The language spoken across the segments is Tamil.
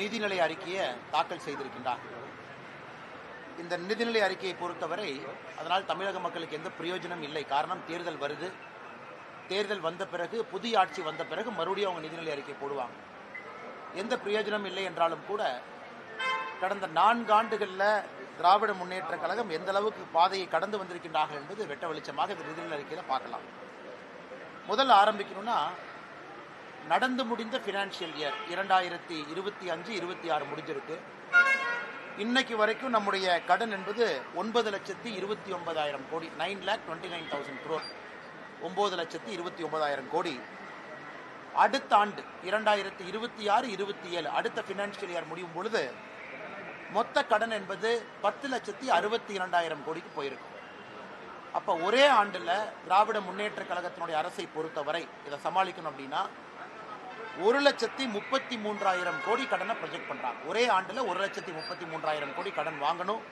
நிதிநிலை அறிக்கையை தாக்கல் செய்திருக்கின்றார். இந்த நிதிநிலை அறிக்கையை பொறுத்தவரை அதனால் தமிழக மக்களுக்கு எந்த பிரயோஜனம் இல்லை. காரணம், தேர்தல் வருது. தேர்தல் வந்த பிறகு, புதிய ஆட்சி வந்த பிறகு மறுபடியும் அவங்க நிதிநிலை அறிக்கை போடுவாங்க. எந்த பிரயோஜனம் இல்லை என்றாலும் கூட கடந்த 4 ஆண்டுகளில் திராவிட முன்னேற்ற கழகம் எந்த அளவுக்கு பாதையை கடந்து வந்திருக்கின்றார்கள் என்பது வெட்ட வெளிச்சமாக இந்த நிதிநிலை அறிக்கையில் பார்க்கலாம். முதல்ல ஆரம்பிக்கணும்னா, நடந்து முடிந்த ஃபினான்ஷியல் இயர் 2025-26 முடிஞ்சிருக்கு. இன்னைக்கு வரைக்கும் நம்முடைய கடன் என்பது 9,29,000 கோடி, 9,29,000 crore, 9,29,000 கோடி. அடுத்த ஆண்டு 2026-27 அடுத்த ஃபினான்ஷியல் இயர் முடியும் பொழுது மொத்த கடன் என்பது 10,62,200 கோடிக்கு போயிருக்கும். அப்போ ஒரே ஆண்டில் திராவிட முன்னேற்ற கழகத்தினுடைய அரசை பொறுத்தவரை இதை சமாளிக்கணும் அப்படின்னா 1,33,000 கோடி கடனை ப்ரொஜெக்ட் பண்ணுறாங்க. ஒரே ஆண்டில் 1,33,000 கோடி கடன் வாங்கணும்.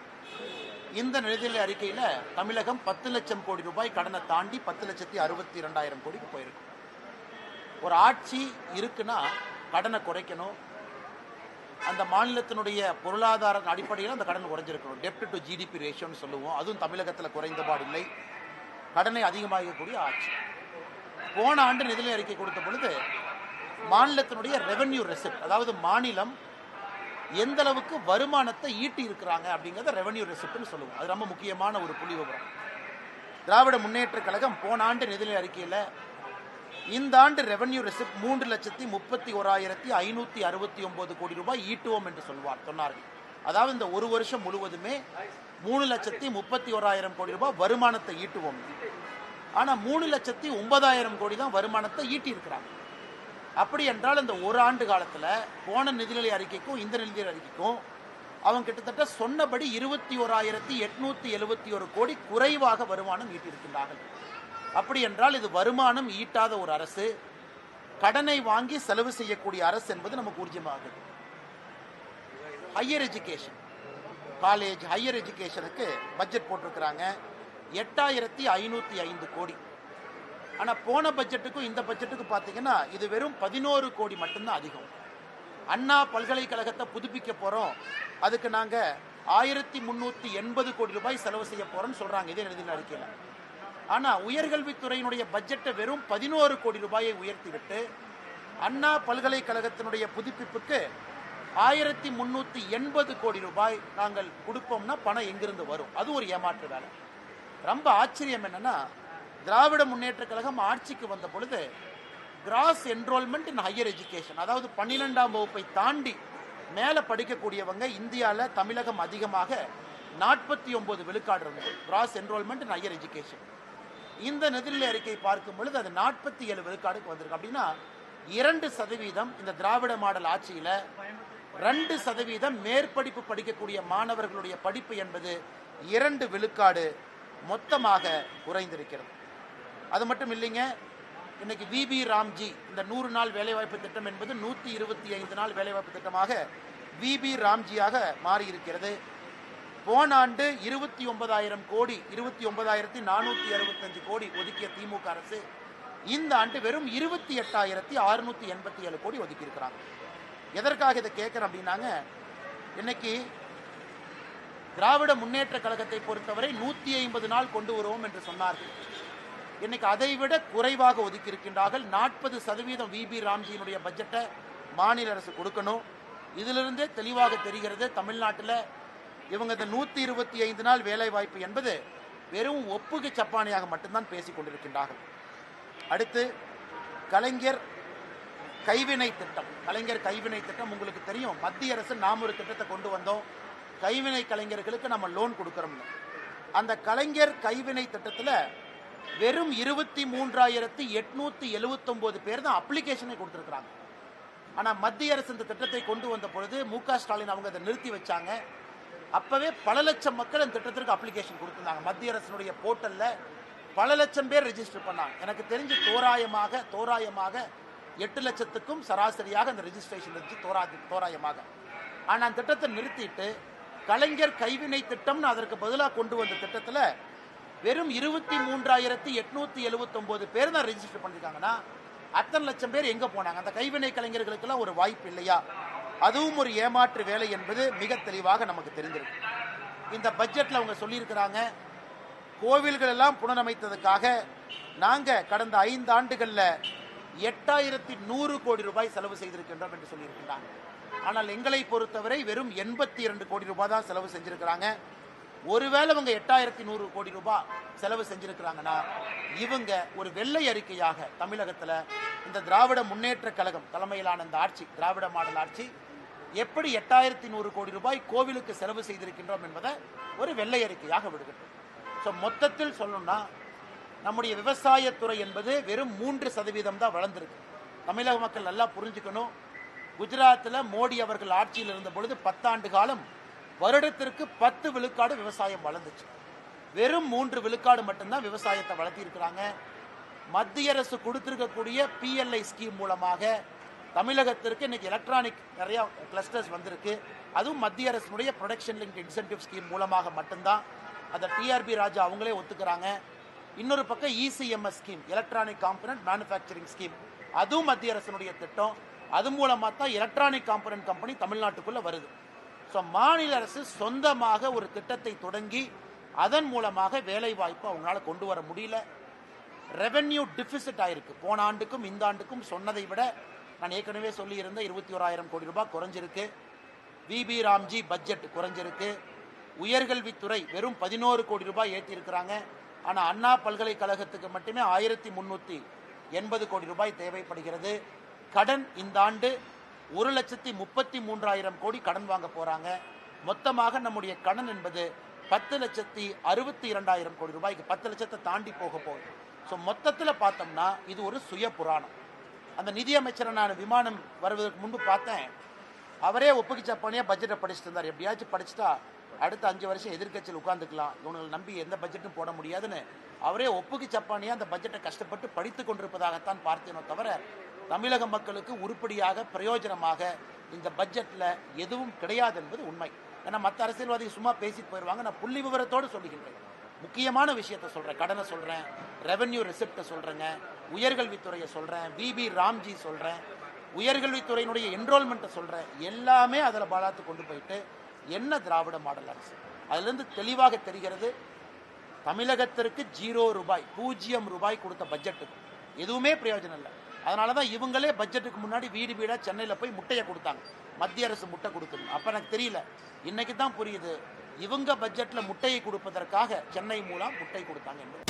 இந்த நிதிநிலை அறிக்கையில் தமிழகம் 10 லட்சம் கோடி ரூபாய் கடனை தாண்டி 10,62,200 கோடிக்கு போயிருக்கும். ஒரு ஆட்சி இருக்குன்னா கடனை குறைக்கணும். அந்த மாநிலத்தினுடைய பொருளாதார அடிப்படையில் அந்த கடன் குறைஞ்சிருக்கணும். டெப்ட் டு ஜிடிபி ரேஷியோன்னு சொல்லுவோம். அதுவும் தமிழகத்தில் குறைந்தபாடு இல்லை. கடனை அதிகமாகக்கூடிய ஆட்சி. போன ஆண்டு நிதிநிலை அறிக்கை கொடுத்த பொழுது மாநிலத்தினுடைய ரெவென்யூ ரெசிப்ட், அதாவது மாநிலம் எந்த அளவுக்கு வருமானத்தை ஈட்டி இருக்கிறாங்க அப்படிங்கிறத ரெவென்யூ ரெசிப்ட்னு சொல்லுவோம். அது ரொம்ப முக்கியமான ஒரு புள்ளி விவரம். திராவிட முன்னேற்ற கழகம் போன ஆண்டு நிதிநிலை அறிக்கையில் இந்த ஆண்டு ரெவென்யூ ரெசிப்ட் 3,31,569 கோடி ரூபாய் ஈட்டுவோம் என்று சொன்னார்கள். அதாவது இந்த ஒரு வருஷம் முழுவதுமே 3,31,000 கோடி ரூபாய் வருமானத்தை ஈட்டுவோம். ஆனால் 3,09,000 கோடி தான் வருமானத்தை ஈட்டி இருக்கிறாங்க. அப்படி என்றால் இந்த ஒரு ஆண்டு காலத்தில் போன நிதிநிலை அறிக்கைக்கும் இந்த நிதிநிலை அறிக்கைக்கும் அவங்க கிட்டத்தட்ட சொன்னபடி 21,871 கோடி குறைவாக வருமானம் ஈட்டியிருக்கின்றார்கள். அப்படி என்றால் இது வருமானம் ஈட்டாத ஒரு அரசு, கடனை வாங்கி செலவு செய்யக்கூடிய அரசு என்பது நமக்கு ஊர்ஜியமாகுது. ஹையர் எஜுகேஷன், காலேஜ் ஹையர் எஜுகேஷனுக்கு பட்ஜெட் போட்டிருக்கிறாங்க 8,505 கோடி. ஆனால் போன பட்ஜெட்டுக்கும் இந்த பட்ஜெட்டுக்கும் பார்த்தீங்கன்னா இது வெறும் 11 கோடி மட்டும்தான் அதிகம். அண்ணா பல்கலைக்கழகத்தை புதுப்பிக்க போகிறோம், அதுக்கு நாங்கள் 1,380 கோடி ரூபாய் செலவு செய்ய போகிறோம்னு சொல்கிறாங்க இதே நிதிநிலை அறிக்கையில். ஆனால் உயர்கல்வித்துறையினுடைய பட்ஜெட்டை வெறும் 11 கோடி ரூபாயை உயர்த்திவிட்டு அண்ணா பல்கலைக்கழகத்தினுடைய புதுப்பிப்புக்கு 1,380 கோடி ரூபாய் நாங்கள் கொடுப்போம்னா பணம் எங்கிருந்து வரும்? அது ஒரு ஏமாற்று வேலை. ரொம்ப ஆச்சரியம் என்னன்னா, திராவிட முன்னேற்ற கழகம் ஆட்சிக்கு வந்த பொழுது cross enrolment in higher education, அதாவது 12ஆம் வகுப்பை தாண்டி மேலே படிக்கக்கூடியவங்க இந்தியாவில் தமிழகம் அதிகமாக 49 விழுக்காடு இருந்தது cross enrolment in higher education. இந்த நிதிநிலை அறிக்கை பார்க்கும் பொழுது அது 47 விழுக்காடுக்கு வந்திருக்கு. அப்படின்னா 2% இந்த திராவிட மாடல் ஆட்சியில் 2% மேற்படிப்பு படிக்கக்கூடிய மாணவர்களுடைய படிப்பு என்பது 2 விழுக்காடு மொத்தமாக குறைந்திருக்கிறது. அது மட்டும் இல்லைங்க, இன்னைக்கு விபி ராம்ஜி இந்த 100 நாள் வேலைவாய்ப்பு திட்டம் என்பது 125 நாள் வேலைவாய்ப்பு திட்டமாக விபி ராம்ஜியாக மாறியிருக்கிறது. போன ஆண்டு 29,000 கோடி 29,465 கோடி ஒதுக்கிய திமுக அரசு இந்த ஆண்டு வெறும் 28,687 கோடி ஒதுக்கி இருக்கிறாங்க. எதற்காக இதை கேட்கிறேன் அப்படின்னாங்க, இன்னைக்கு திராவிட முன்னேற்ற கழகத்தை பொறுத்தவரை 150 நாள் கொண்டு வருவோம் என்று சொன்னார்கள். இன்னைக்கு அதை விட குறைவாக ஒதுக்கி இருக்கின்றார்கள். 40% விபி ராம்ஜியினுடைய பட்ஜெட்டை மாநில அரசு கொடுக்கணும். இதிலிருந்தே தெளிவாக தெரிகிறது தமிழ்நாட்டில் இவங்க இந்த 125 நாள் வேலை வாய்ப்பு என்பது வெறும் ஒப்புகை சப்பானியாக மட்டும்தான் பேசிக் கொண்டிருக்கின்றார்கள். அடுத்து கலைஞர் கைவினை திட்டம். கலைஞர் கைவினை திட்டம் உங்களுக்கு தெரியும். மத்திய அரசு நாம் ஒரு திட்டத்தை கொண்டு வந்தோம், கைவினை கலைஞர்களுக்கு நம்ம லோன் கொடுக்குறோம். அந்த கலைஞர் கைவினை திட்டத்தில் வெறும் 23,879 பேர் தான் அப்ளிகேஷனை கொடுத்துருக்குறாங்க. ஆனால் மத்திய அரசு இந்த திட்டத்தை கொண்டு வந்த பொழுது மு.க. ஸ்டாலின் அவங்க அதை நிறுத்தி வச்சாங்க. அப்பவே பல லட்சம் மக்கள் இந்த திட்டத்திற்கு அப்ளிகேஷன் கொடுத்துருந்தாங்க. மத்திய அரசினுடைய போர்ட்டலில் பல லட்சம் பேர் ரெஜிஸ்டர் பண்ணாங்க. எனக்கு தெரிஞ்சு தோராயமாக 8 லட்சத்துக்கும் சராசரியாக அந்த ரெஜிஸ்ட்ரேஷன் இருந்துச்சு தோராயமாக. ஆனால் அந்த திட்டத்தை நிறுத்திட்டு கலைஞர் கைவினை திட்டம்னு அதற்கு பதிலாக கொண்டு வந்த திட்டத்தில் வெறும் 23,879 பேர் தான் ரெஜிஸ்டர் பண்ணியிருக்காங்கன்னா அத்தனை லட்சம் பேர் எங்கே போனாங்க? அந்த கைவினை கலைஞர்களுக்கெல்லாம் ஒரு வாய்ப்பு இல்லையா? அதுவும் ஒரு ஏமாற்று வேலை என்பது மிக தெளிவாக நமக்கு தெரிந்திருக்கு. இந்த பட்ஜெட்ல அவங்க சொல்லியிருக்கிறாங்க, கோவில்கள் எல்லாம் புனரமைத்ததுக்காக நாங்க கடந்த 5 ஆண்டுகள்ல 8100 கோடி ரூபாய் செலவு செய்திருக்கின்றோம் என்று சொல்லியிருக்கிறாங்க. ஆனால் எங்களை பொறுத்தவரை வெறும் 82 கோடி ரூபாய் தான் செலவு செஞ்சிருக்கிறாங்க. ஒருவேளை அவங்க 8100 கோடி ரூபாய் செலவு செஞ்சிருக்கிறாங்கன்னா இவங்க ஒரு வெள்ளை அறிக்கையாக தமிழகத்துல இந்த திராவிட முன்னேற்ற கழகம் தலைமையிலான இந்த ஆட்சி, திராவிட மாடல் ஆட்சி எப்படி 8100 கோடி ரூபாய் கோவிலுக்கு செலவு செய்திருக்கின்றோம் என்பதை ஒரு வெள்ளை அறிக்கையாக விடுகின்றோம். ஸோ மொத்தத்தில் சொல்லணும்னா நம்முடைய விவசாயத்துறை என்பது வெறும் 3% தான் வளர்ந்துருக்கு. தமிழக மக்கள் நல்லா புரிஞ்சுக்கணும். குஜராத்தில் மோடி அவர்கள் ஆட்சியில் இருந்த பொழுது 10 ஆண்டு காலம் வருடத்திற்கு 10 விழுக்காடு விவசாயம் வளர்ந்துச்சு. வெறும் 3 விழுக்காடு மட்டும்தான் விவசாயத்தை வளர்த்தி இருக்கிறாங்க. மத்திய அரசு கொடுத்திருக்கக்கூடிய PLI ஸ்கீம் மூலமாக தமிழகத்திற்கு இன்னைக்கு எலக்ட்ரானிக் நிறைய கிளஸ்டர்ஸ் வந்திருக்கு. அதுவும் மத்திய அரசினுடைய ப்ரொடக்ஷன் லிங்க் இன்சென்டிவ் ஸ்கீம் மூலமாக மட்டும்தான். அதை TRB ராஜா அவங்களே ஒத்துக்கிறாங்க. இன்னொரு பக்கம் ECMS scheme, electronic component manufacturing scheme, அதுவும் மத்திய அரசினுடைய திட்டம். அது மூலமாக தான் எலக்ட்ரானிக் காம்பனன்ட் கம்பெனி தமிழ்நாட்டுக்குள்ள வருது. ஸோ மாநில அரசு சொந்தமாக ஒரு திட்டத்தை தொடங்கி அதன் மூலமாக வேலை வாய்ப்பு அவங்களால கொண்டு வர முடியல. ரெவென்யூ டிஃபிசிட் ஆயிருக்கு. போன ஆண்டுக்கும் இந்த ஆண்டுக்கும் சொன்னதை விட நான் ஏற்கனவே சொல்லியிருந்த 21,000 கோடி ரூபாய் குறைஞ்சிருக்கு. VB ராம்ஜி பட்ஜெட் குறைஞ்சிருக்கு. உயர்கல்வித்துறை வெறும் 11 கோடி ரூபாய் ஏற்றி இருக்கிறாங்க. ஆனால் அண்ணா பல்கலைக்கழகத்துக்கு மட்டுமே 1380 கோடி ரூபாய் தேவைப்படுகிறது. கடன் இந்த ஆண்டு 1,33,000 கோடி கடன் வாங்க போறாங்க. மொத்தமாக நம்முடைய கடன் என்பது 10,62,000 கோடி ரூபாய்க்கு 10 லட்சத்தை தாண்டி போக போகுது. ஸோ மொத்தத்தில் பார்த்தோம்னா இது ஒரு சுய புராணம். அந்த நிதியமைச்சரை நான் விமானம் வருவதற்கு முன்பு பார்த்தேன். அவரே ஒப்புக்கு சப்பானியா பட்ஜெட்டை படிச்சுட்டு இருந்தார். எப்படியாச்சும் படிச்சுட்டா அடுத்த 5 வருஷம் எதிர்க்கட்சியில் உட்கார்ந்துக்கலாம், இவங்களை நம்பி எந்த பட்ஜெட்டும் போட முடியாதுன்னு அவரே ஒப்புக்கு சப்பானியா அந்த பட்ஜெட்டை கஷ்டப்பட்டு படித்து கொண்டிருப்பதாகத்தான் பார்த்தேனோ தவிர தமிழக மக்களுக்கு உருப்படியாக பிரயோஜனமாக இந்த பட்ஜெட்ல எதுவும் கிடையாது என்பது உண்மை. ஏன்னா மற்ற அரசியல்வாதிகள் சும்மா பேசிட்டு போயிடுவாங்க. நான் புள்ளி விவரத்தோடு சொல்லுகின்றேன். முக்கியமான விஷயத்தை சொல்றேன், கடனை சொல்றேன், ரெவென்யூ ரெசிப்டை சொல்றேங்க, உயர்கல்வித்துறையை சொல்றேன், VB ராம்ஜி சொல்றேன், உயர்கல்வித்துறையினுடைய என்ரோல்மெண்ட்டை சொல்றேன். எல்லாமே அதில் பாலாத்து கொண்டு போயிட்டு என்ன திராவிட மாடல் அரசு? அதிலிருந்து தெளிவாக தெரிகிறது தமிழகத்திற்கு 0 ரூபாய், 0 ரூபாய் கொடுத்த பட்ஜெட்டுக்கு எதுவுமே பிரயோஜனம் இல்லை. அதனால தான் இவங்களே பட்ஜெட்டுக்கு முன்னாடி வீடு வீடாக சென்னையில் போய் முட்டையை கொடுத்தாங்க. மத்திய அரசு முட்டை கொடுக்கணும். அப்போ எனக்கு தெரியல, இன்னைக்கு தான் புரியுது இவங்க பட்ஜெட்டில் முட்டையை கொடுப்பதற்காக சென்னை மூலம் முட்டை கொடுத்தாங்க என்று.